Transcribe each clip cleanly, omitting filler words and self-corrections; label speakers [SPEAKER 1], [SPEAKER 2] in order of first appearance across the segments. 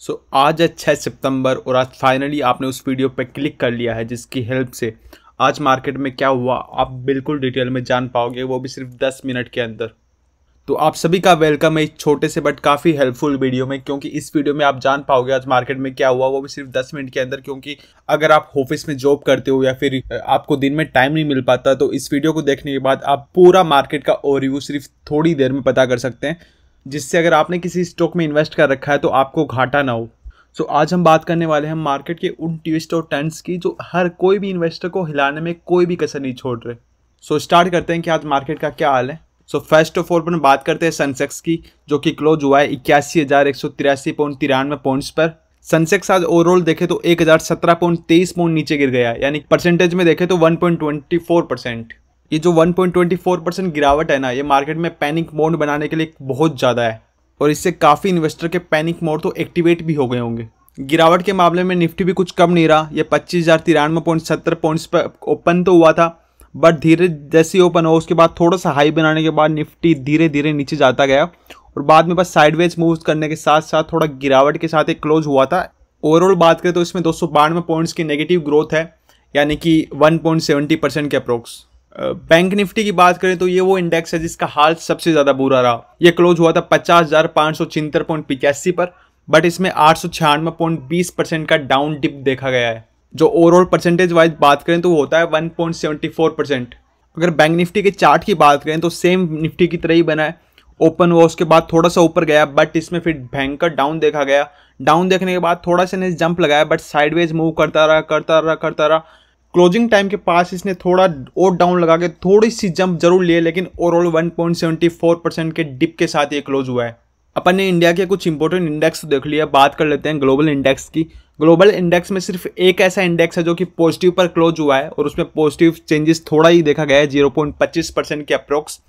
[SPEAKER 1] आज है 6 सितंबर और आज फाइनली आपने उस वीडियो पे क्लिक कर लिया है जिसकी हेल्प से आज मार्केट में क्या हुआ आप बिल्कुल डिटेल में जान पाओगे, वो भी सिर्फ 10 मिनट के अंदर। तो आप सभी का वेलकम है इस छोटे से बट काफ़ी हेल्पफुल वीडियो में, क्योंकि इस वीडियो में आप जान पाओगे आज मार्केट में क्या हुआ, वो भी सिर्फ 10 मिनट के अंदर। क्योंकि अगर आप ऑफिस में जॉब करते हो या फिर आपको दिन में टाइम नहीं मिल पाता, तो इस वीडियो को देखने के बाद आप पूरा मार्केट का ओवरव्यू सिर्फ थोड़ी देर में पता कर सकते हैं, जिससे अगर आपने किसी स्टॉक में इन्वेस्ट कर रखा है तो आपको घाटा ना हो। आज हम बात करने वाले हैं मार्केट के उन ट्विस्ट और टर्न्स की जो हर कोई भी इन्वेस्टर को हिलाने में कोई भी कसर नहीं छोड़ रहे। स्टार्ट करते हैं कि आज मार्केट का क्या हाल है। फर्स्ट ऑफ ऑल अपन बात करते हैं सेंसेक्स की, जो कि क्लोज हुआ है 81,183.93 पॉइंट्स पर। सेंसेक्स आज ओवरऑल देखे तो 1017.23 पॉइंट नीचे गिर गया, यानी परसेंटेज में देखे तो 1.24%। ये जो 1.24% गिरावट है ना, ये मार्केट में पैनिक मोड बनाने के लिए बहुत ज़्यादा है और इससे काफ़ी इन्वेस्टर के पैनिक मोड तो एक्टिवेट भी हो गए होंगे। गिरावट के मामले में निफ्टी भी कुछ कम नहीं रहा, ये 25,093.70 पॉइंट्स पर ओपन तो हुआ था, बट धीरे जैसे ओपन हो उसके बाद थोड़ा सा हाई बनाने के बाद निफ्टी धीरे धीरे नीचे जाता गया और बाद में बस साइडवेज मूव करने के साथ साथ थोड़ा गिरावट के साथ एक क्लोज हुआ था। ओवरऑल बात करें तो इसमें 292 पॉइंट्स की नेगेटिव ग्रोथ है, यानी कि 1.70% के अप्रोक्स। बैंक निफ्टी की बात करें तो ये वो इंडेक्स है जिसका हाल सबसे ज़्यादा बुरा रहा। ये क्लोज हुआ था 50,576.85 पर, बट इसमें 896.20% का डाउन डिप देखा गया है। जो ओवरऑल परसेंटेज वाइज बात करें तो वो होता है 1.74%। अगर बैंक निफ्टी के चार्ट की बात करें तो सेम निफ्टी की तरह ही बना है, ओपन हुआ उसके बाद थोड़ा सा ऊपर गया, बट इसमें फिर भयंकर डाउन देखा गया। डाउन देखने के बाद थोड़ा सा ने जंप लगाया, बट साइडवेज मूव करता रहा। क्लोजिंग टाइम के पास इसने थोड़ा और डाउन लगा के थोड़ी सी जंप जरूर लिए, लेकिन ओवरऑल 1.74% के डिप के साथ ये क्लोज हुआ है। अपन ने इंडिया के कुछ इंपॉर्टेंट इंडेक्स देख लिया, बात कर लेते हैं ग्लोबल इंडेक्स की। ग्लोबल इंडेक्स में सिर्फ एक ऐसा इंडेक्स है जो कि पॉजिटिव पर क्लोज हुआ है और उसमें पॉजिटिव चेंजेस थोड़ा ही देखा गया है, 0.25% के अप्रोक्स।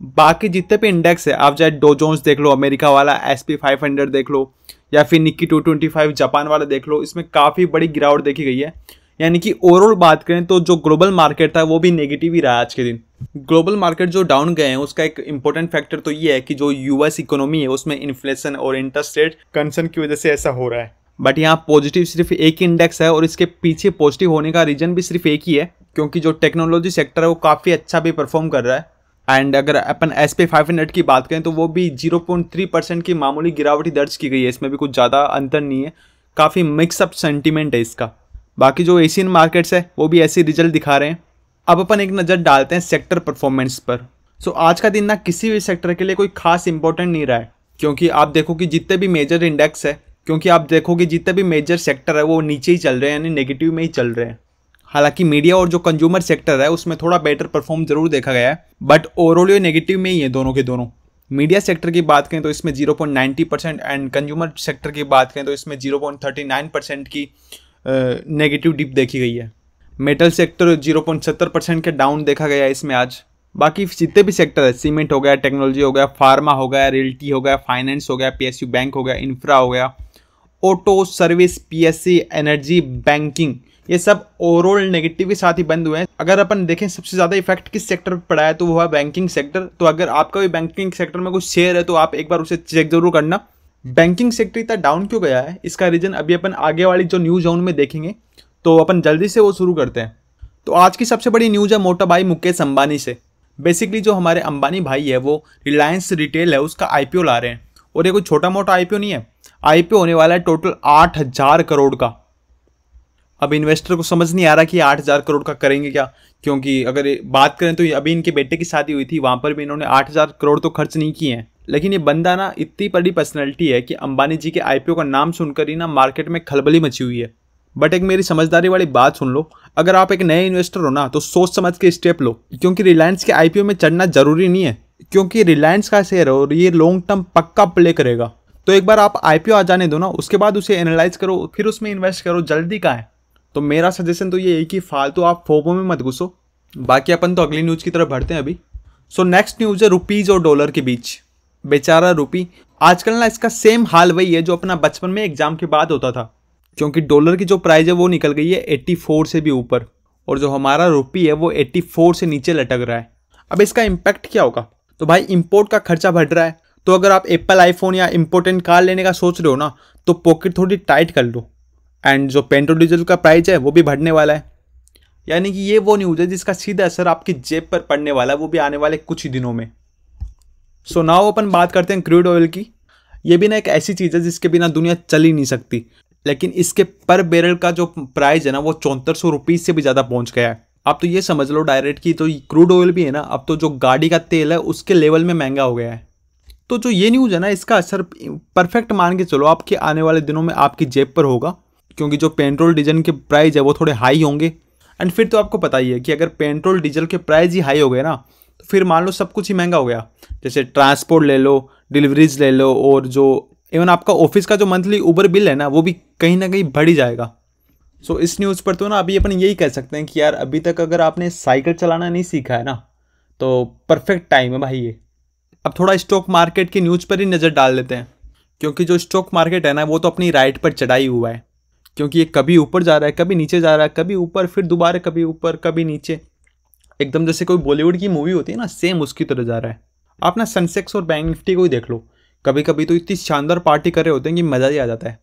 [SPEAKER 1] बाकी जितने भी इंडेक्स है, आप चाहे डो जोन्स देख लो अमेरिका वाला, SP 500 देख लो या फिर निक्की 225 जापान वाला देख लो, इसमें काफ़ी बड़ी गिरावट देखी गई है। यानी कि ओवरऑल बात करें तो जो ग्लोबल मार्केट था वो भी नेगेटिव ही रहा आज के दिन। ग्लोबल मार्केट जो डाउन गए हैं उसका एक इंपॉर्टेंट फैक्टर तो ये है कि जो US इकोनॉमी है उसमें इन्फ्लेशन और इंटरेस्ट रेट कंसर्न की वजह से ऐसा हो रहा है। बट यहाँ पॉजिटिव सिर्फ एक ही इंडेक्स है और इसके पीछे पॉजिटिव होने का रीजन भी सिर्फ एक ही है, क्योंकि जो टेक्नोलॉजी सेक्टर है वो काफ़ी अच्छा भी परफॉर्म कर रहा है। एंड अगर अपन SP 500 की बात करें तो वो भी 0.3% की मामूली गिरावट दर्ज की गई है, इसमें भी कुछ ज़्यादा अंतर नहीं है, काफ़ी मिक्सअप सेंटीमेंट है इसका। बाकी जो एशियन मार्केट्स है वो भी ऐसे रिजल्ट दिखा रहे हैं। अब अपन एक नज़र डालते हैं सेक्टर परफॉर्मेंस पर। आज का दिन ना किसी भी सेक्टर के लिए कोई खास इंपॉर्टेंट नहीं रहा है, क्योंकि आप देखो कि जितने भी मेजर इंडेक्स है, क्योंकि आप देखो कि जितने भी मेजर सेक्टर है वो नीचे ही चल रहे हैं, यानी नेगेटिव में ही चल रहे हैं। हालांकि मीडिया और जो कंज्यूमर सेक्टर है उसमें थोड़ा बेटर परफॉर्म जरूर देखा गया है, बट ओवरऑल ये नेगेटिव में ही है दोनों के दोनों। मीडिया सेक्टर की बात करें तो इसमें 0.90% एंड कंज्यूमर सेक्टर की बात करें तो इसमें 0.39% की नेगेटिव डिप देखी गई है। मेटल सेक्टर 0.70% के डाउन देखा गया है इसमें आज। बाकी जितने भी सेक्टर है, सीमेंट हो गया, टेक्नोलॉजी हो गया, फार्मा हो गया, रियल्टी हो गया, फाइनेंस हो गया, PSU बैंक हो गया, इंफ्रा हो गया, auto service, PSC, energy, banking, ये सब ओवरऑल नेगेटिव के साथ ही बंद हुए हैं। अगर अपन देखें सबसे ज़्यादा इफेक्ट किस सेक्टर पर पड़ा है तो वो है बैंकिंग सेक्टर। तो अगर आपका भी बैंकिंग सेक्टर में कुछ शेयर है तो आप एक बार उसे चेक जरूर करना। बैंकिंग सेक्टर इतना डाउन क्यों गया है, इसका रीजन अभी अपन आगे वाली जो न्यूज जोन में देखेंगे, तो अपन जल्दी से वो शुरू करते हैं। तो आज की सबसे बड़ी न्यूज है मोटा भाई मुकेश अंबानी से। बेसिकली जो हमारे अंबानी भाई है वो रिलायंस रिटेल है उसका IPO ला रहे हैं, और ये कोई छोटा मोटा IPO नहीं है, IPO होने वाला है टोटल 8,000 करोड़ का। अब इन्वेस्टर को समझ नहीं आ रहा कि 8,000 करोड़ का करेंगे क्या, क्योंकि अगर बात करें तो अभी इनके बेटे की शादी हुई थी, वहाँ पर भी इन्होंने 8,000 करोड़ तो खर्च नहीं किए हैं। लेकिन ये बंदा ना इतनी बड़ी पर्सनैलिटी है कि अंबानी जी के IPO का नाम सुनकर ही ना मार्केट में खलबली मची हुई है। बट एक मेरी समझदारी वाली बात सुन लो, अगर आप एक नए इन्वेस्टर हो ना तो सोच समझ के स्टेप लो, क्योंकि रिलायंस के IPO में चढ़ना जरूरी नहीं है, क्योंकि रिलायंस का शेयर है और ये लॉन्ग टर्म पक्का प्ले करेगा। तो एक बार आप IPO आ जाने दो ना, उसके बाद उसे एनालाइज करो, फिर उसमें इन्वेस्ट करो, जल्दी कहाँ है। तो मेरा सजेशन तो ये है कि फालतू आप फोबो में मत घुसो। बाकी अपन तो अगली न्यूज़ की तरफ बढ़ते हैं अभी। नेक्स्ट न्यूज़ है रुपीज़ और डॉलर के बीच। बेचारा रुपी, आजकल ना इसका सेम हाल वही है जो अपना बचपन में एग्जाम के बाद होता था, क्योंकि डॉलर की जो प्राइस है वो निकल गई है 84 से भी ऊपर, और जो हमारा रुपी है वो 84 से नीचे लटक रहा है। अब इसका इम्पैक्ट क्या होगा, तो भाई इंपोर्ट का खर्चा बढ़ रहा है, तो अगर आप एप्पल आईफोन या इंपोर्टेंट कार लेने का सोच रहे हो ना, तो पॉकेट थोड़ी टाइट कर लो। एंड जो पेट्रोल डीजल का प्राइस है वो भी बढ़ने वाला है, यानी कि ये वो न्यूज़ है जिसका सीधा असर आपकी जेब पर पड़ने वाला है, वो भी आने वाले कुछ ही दिनों में। सो नाउ अपन बात करते हैं क्रूड ऑयल की। ये भी ना एक ऐसी चीज़ है जिसके बिना दुनिया चल ही नहीं सकती, लेकिन इसके पर बैरल का जो प्राइस है ना वो 7400 रुपीज़ से भी ज़्यादा पहुंच गया है। आप तो ये समझ लो डायरेक्ट कि तो क्रूड ऑयल भी है ना, अब तो जो गाड़ी का तेल है उसके लेवल में महंगा हो गया है। तो जो ये न्यूज़ है ना, इसका असर परफेक्ट मान के चलो आपके आने वाले दिनों में आपकी जेब पर होगा, क्योंकि जो पेट्रोल डीजल के प्राइस है वो थोड़े हाई होंगे। एंड फिर तो आपको पता ही है कि अगर पेट्रोल डीजल के प्राइस ही हाई हो गए ना, तो फिर मान लो सब कुछ ही महंगा हो गया। जैसे ट्रांसपोर्ट ले लो, डिलीवरीज ले लो, और जो इवन आपका ऑफिस का जो मंथली ऊबर बिल है ना वो भी कहीं ना कहीं बढ़ ही जाएगा। सो इस न्यूज़ पर तो ना अभी अपन यही कह सकते हैं कि यार अभी तक अगर आपने साइकिल चलाना नहीं सीखा है ना, तो परफेक्ट टाइम है भाई ये। अब थोड़ा स्टॉक मार्केट की न्यूज़ पर ही नज़र डाल लेते हैं, क्योंकि जो स्टॉक मार्केट है ना वो तो अपनी राइट पर चढ़ाई हुआ है, क्योंकि ये कभी ऊपर जा रहा है, कभी नीचे जा रहा है, कभी ऊपर फिर दोबारा कभी ऊपर कभी नीचे, एकदम जैसे कोई बॉलीवुड की मूवी होती है ना, सेम उसकी तरह जा रहा है। आप ना सेंसेक्स और बैंक निफ्टी को ही देख लो, कभी कभी तो इतनी शानदार पार्टी कर रहे होते हैं कि मज़ा ही आ जाता है,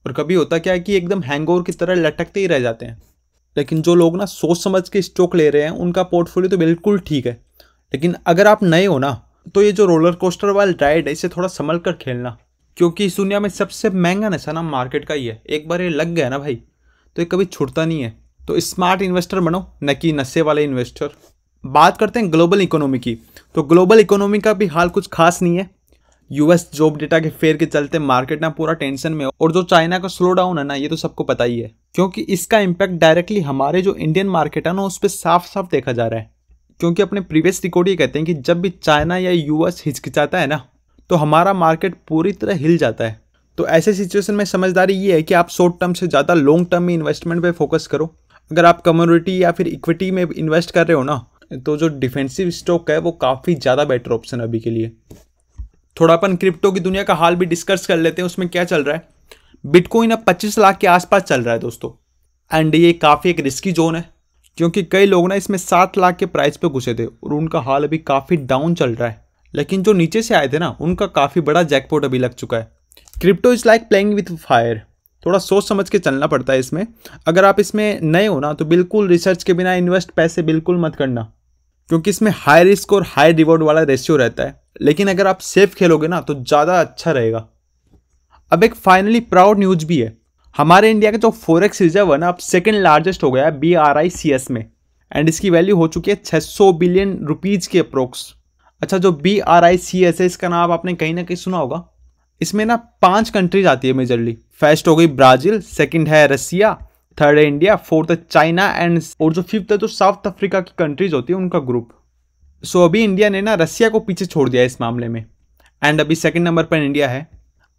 [SPEAKER 1] और कभी होता क्या है कि एकदम हैंगओवर की तरह लटकते ही रह जाते हैं। लेकिन जो लोग ना सोच समझ के स्टॉक ले रहे हैं उनका पोर्टफोलियो तो बिल्कुल ठीक है, लेकिन अगर आप नए हो ना, तो ये जो रोलर कोस्टर वाला राइड है इसे थोड़ा संभल कर खेलना, क्योंकि इस दुनिया में सबसे महंगा नशा ना मार्केट का ही है। एक बार ये लग गया ना भाई, तो ये कभी छूटता नहीं है। तो स्मार्ट इन्वेस्टर बनो, न कि नशे वाले इन्वेस्टर। बात करते हैं ग्लोबल इकोनॉमी की, तो ग्लोबल इकोनॉमी का भी हाल कुछ खास नहीं है। यूएस जॉब डेटा के फेयर के चलते मार्केट ना पूरा टेंशन में, और जो चाइना का स्लो डाउन है ना ये तो सबको पता ही है, क्योंकि इसका इम्पैक्ट डायरेक्टली हमारे जो इंडियन मार्केट है ना उस पर साफ साफ देखा जा रहा है। क्योंकि अपने प्रीवियस रिकॉर्ड ये कहते हैं कि जब भी चाइना या यूएस हिचकिचाता है ना, तो हमारा मार्केट पूरी तरह हिल जाता है। तो ऐसे सिचुएशन में समझदारी ये है कि आप शॉर्ट टर्म से ज़्यादा लॉन्ग टर्म में इन्वेस्टमेंट पे फोकस करो। अगर आप कमोडिटी या फिर इक्विटी में इन्वेस्ट कर रहे हो ना, तो जो डिफेंसिव स्टॉक है वो काफ़ी ज़्यादा बेटर ऑप्शन है अभी के लिए। थोड़ा अपन क्रिप्टो की दुनिया का हाल भी डिस्कस कर लेते हैं, उसमें क्या चल रहा है। बिटकॉइन अब 25 लाख के आसपास चल रहा है दोस्तों, एंड ये काफ़ी एक रिस्की जोन है, क्योंकि कई लोग ना इसमें 7 लाख के प्राइस पे घुसे थे और उनका हाल अभी काफ़ी डाउन चल रहा है। लेकिन जो नीचे से आए थे ना उनका काफ़ी बड़ा जैकपॉट अभी लग चुका है। Crypto is like playing with fire, थोड़ा सोच समझ के चलना पड़ता है इसमें। अगर आप इसमें नए हो ना, तो बिल्कुल रिसर्च के बिना इन्वेस्ट पैसे बिल्कुल मत करना, क्योंकि इसमें हाई रिस्क और हाई रिवॉर्ड वाला रेशियो रहता है। लेकिन अगर आप सेफ खेलोगे ना तो ज़्यादा अच्छा रहेगा। अब एक फाइनली प्राउड न्यूज भी है, हमारे इंडिया का जो फॉरेक्स रिजर्व है ना अब सेकंड लार्जेस्ट हो गया है BRICS में, एंड इसकी वैल्यू हो चुकी है 600 बिलियन रुपीज़ के अप्रोक्स। अच्छा, जो BRICS है इसका नाम आपने कहीं ना कहीं सुना होगा। इसमें ना 5 कंट्रीज आती है मेजरली। फर्स्ट हो गई ब्राज़ील, सेकंड है रसिया, थर्ड है इंडिया, फोर्थ है चाइना, एंड और जो फिफ्थ है जो साउथ अफ्रीका की कंट्रीज होती है उनका ग्रुप। सो अभी इंडिया ने ना रसिया को पीछे छोड़ दिया इस मामले में, एंड अभी सेकंड नंबर पर इंडिया है।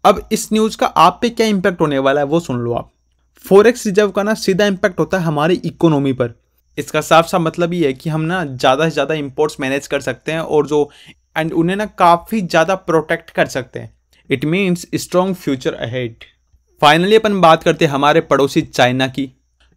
[SPEAKER 1] अब इस न्यूज़ का आप पे क्या इंपैक्ट होने वाला है वो सुन लो आप। फॉरेक्स रिजर्व का ना सीधा इंपैक्ट होता है हमारी इकोनॉमी पर। इसका साफ साफ मतलब ये है कि हम ना ज़्यादा से ज़्यादा इंपोर्ट्स मैनेज कर सकते हैं, और जो एंड उन्हें ना काफ़ी ज़्यादा प्रोटेक्ट कर सकते हैं। It means strong future ahead. Finally अपन बात करते हैं हमारे पड़ोसी चाइना की।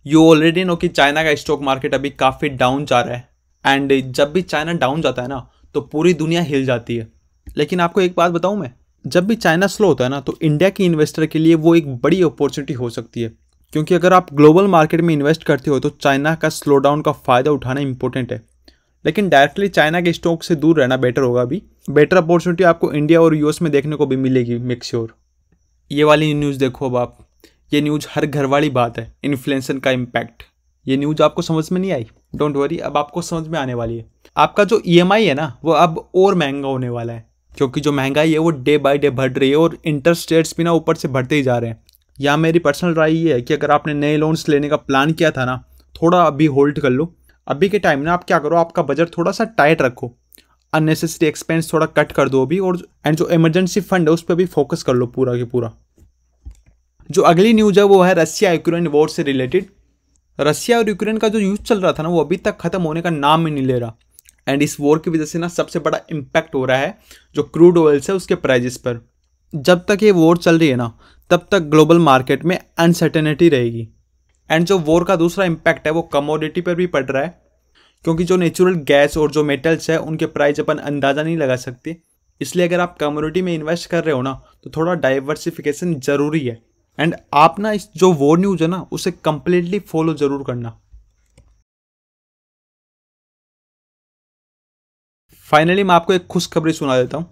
[SPEAKER 1] यू ऑलरेडी नो कि चाइना का स्टॉक मार्केट अभी काफ़ी डाउन जा रहा है, एंड जब भी चाइना डाउन जाता है ना तो पूरी दुनिया हिल जाती है। लेकिन आपको एक बात बताऊं मैं, जब भी चाइना स्लो होता है ना तो इंडिया के इन्वेस्टर के लिए वो एक बड़ी अपॉर्चुनिटी हो सकती है, क्योंकि अगर आप ग्लोबल मार्केट में इन्वेस्ट करते हो तो चाइना का स्लो डाउन का फ़ायदा उठाना इंपॉर्टेंट है। लेकिन डायरेक्टली चाइना के स्टॉक से दूर रहना बेटर होगा। अभी बेटर अपॉर्चुनिटी आपको इंडिया और यूएस में देखने को भी मिलेगी, मेक श्योर। ये वाली न्यूज़ देखो अब आप, ये न्यूज़ हर घर वाली बात है, इन्फ्लेशन का इम्पैक्ट। ये न्यूज़ आपको समझ में नहीं आई, डोंट वरी, अब आपको समझ में आने वाली है। आपका जो EMI है ना वो अब और महंगा होने वाला है, क्योंकि जो महंगाई है वो डे बाय डे बढ़ रही है, और इंटरेस्ट रेट्स भी ना ऊपर से बढ़ते ही जा रहे हैं। यहाँ मेरी पर्सनल राय ये है कि अगर आपने नए लोन्स लेने का प्लान किया था ना, थोड़ा अभी होल्ड कर लो। अभी के टाइम ना आप क्या करो, आपका बजट थोड़ा सा टाइट रखो, अननेसेसरी एक्सपेंस थोड़ा कट कर दो अभी, और एंड जो इमरजेंसी फंड है उस पर भी फोकस कर लो पूरा के पूरा। जो अगली न्यूज़ है वो है रसिया यूक्रेन वॉर से रिलेटेड। रसिया और यूक्रेन का जो युद्ध चल रहा था ना वो अभी तक खत्म होने का नाम ही नहीं ले रहा, एंड इस वॉर की वजह से ना सबसे बड़ा इम्पैक्ट हो रहा है जो क्रूड ऑयल्स है उसके प्राइजेस पर। जब तक ये वॉर चल रही है ना तब तक ग्लोबल मार्केट में अनसर्टेनिटी रहेगी, एंड जो वॉर का दूसरा इम्पैक्ट है वो कमोडिटी पर भी पड़ रहा है, क्योंकि जो नेचुरल गैस और जो मेटल्स है उनके प्राइस अपन अंदाज़ा नहीं लगा सकते। इसलिए अगर आप कम्युनिटी में इन्वेस्ट कर रहे हो ना तो थोड़ा डाइवर्सिफिकेशन ज़रूरी है। एंड आप ना इस जो वो न्यूज़ है ना उसे कंप्लीटली फॉलो ज़रूर करना। फाइनली मैं आपको एक खुशखबरी सुना देता हूँ।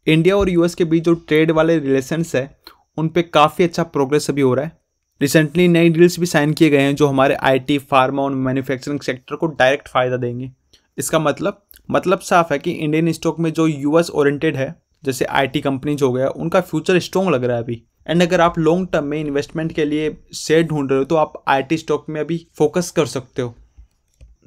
[SPEAKER 1] इंडिया और यूएस के बीच जो ट्रेड वाले रिलेशंस है उन पे काफ़ी अच्छा प्रोग्रेस अभी हो रहा है। रिसेंटली नई डील्स भी साइन किए गए हैं जो हमारे आईटी, फार्मा और मैन्युफैक्चरिंग सेक्टर को डायरेक्ट फ़ायदा देंगे। इसका मतलब साफ है कि इंडियन स्टॉक में जो यूएस ओरिएंटेड है जैसे आईटी कंपनीज हो गया उनका फ्यूचर स्ट्रॉन्ग लग रहा है अभी। एंड अगर आप लॉन्ग टर्म में इन्वेस्टमेंट के लिए शेयर ढूंढ रहे हो तो आप आईटी स्टॉक में अभी फोकस कर सकते हो।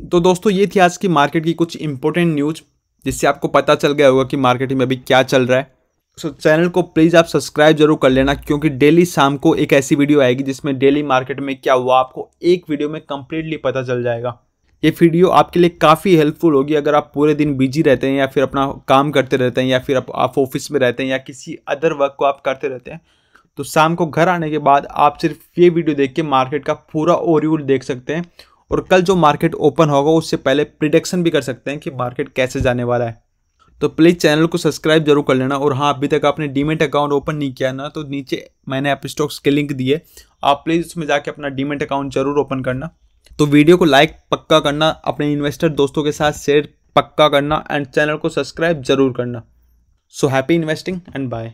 [SPEAKER 1] तो दोस्तों ये थी आज की मार्केट की कुछ इंपॉर्टेंट न्यूज़ जिससे आपको पता चल गया होगा कि मार्केट में अभी क्या चल रहा है। सो चैनल को प्लीज़ आप सब्सक्राइब जरूर कर लेना क्योंकि डेली शाम को एक ऐसी वीडियो आएगी जिसमें डेली मार्केट में क्या हुआ आपको एक वीडियो में कंप्लीटली पता चल जाएगा। ये वीडियो आपके लिए काफ़ी हेल्पफुल होगी अगर आप पूरे दिन बिजी रहते हैं या फिर अपना काम करते रहते हैं या फिर आप ऑफिस में रहते हैं या किसी अदर वर्क को आप करते रहते हैं। तो शाम को घर आने के बाद आप सिर्फ ये वीडियो देख के मार्केट का पूरा ओवरव्यू देख सकते हैं और कल जो मार्केट ओपन होगा उससे पहले प्रिडिक्शन भी कर सकते हैं कि मार्केट कैसे जाने वाला है। तो प्लीज़ चैनल को सब्सक्राइब जरूर कर लेना। और हाँ, अभी तक आपने डीमेट अकाउंट ओपन नहीं किया ना तो नीचे मैंने ऐप स्टॉक्स के लिंक दिए, आप प्लीज़ उसमें जाके अपना डीमेट अकाउंट जरूर ओपन करना। तो वीडियो को लाइक पक्का करना, अपने इन्वेस्टर दोस्तों के साथ शेयर पक्का करना एंड चैनल को सब्सक्राइब जरूर करना। So happy investing and bye.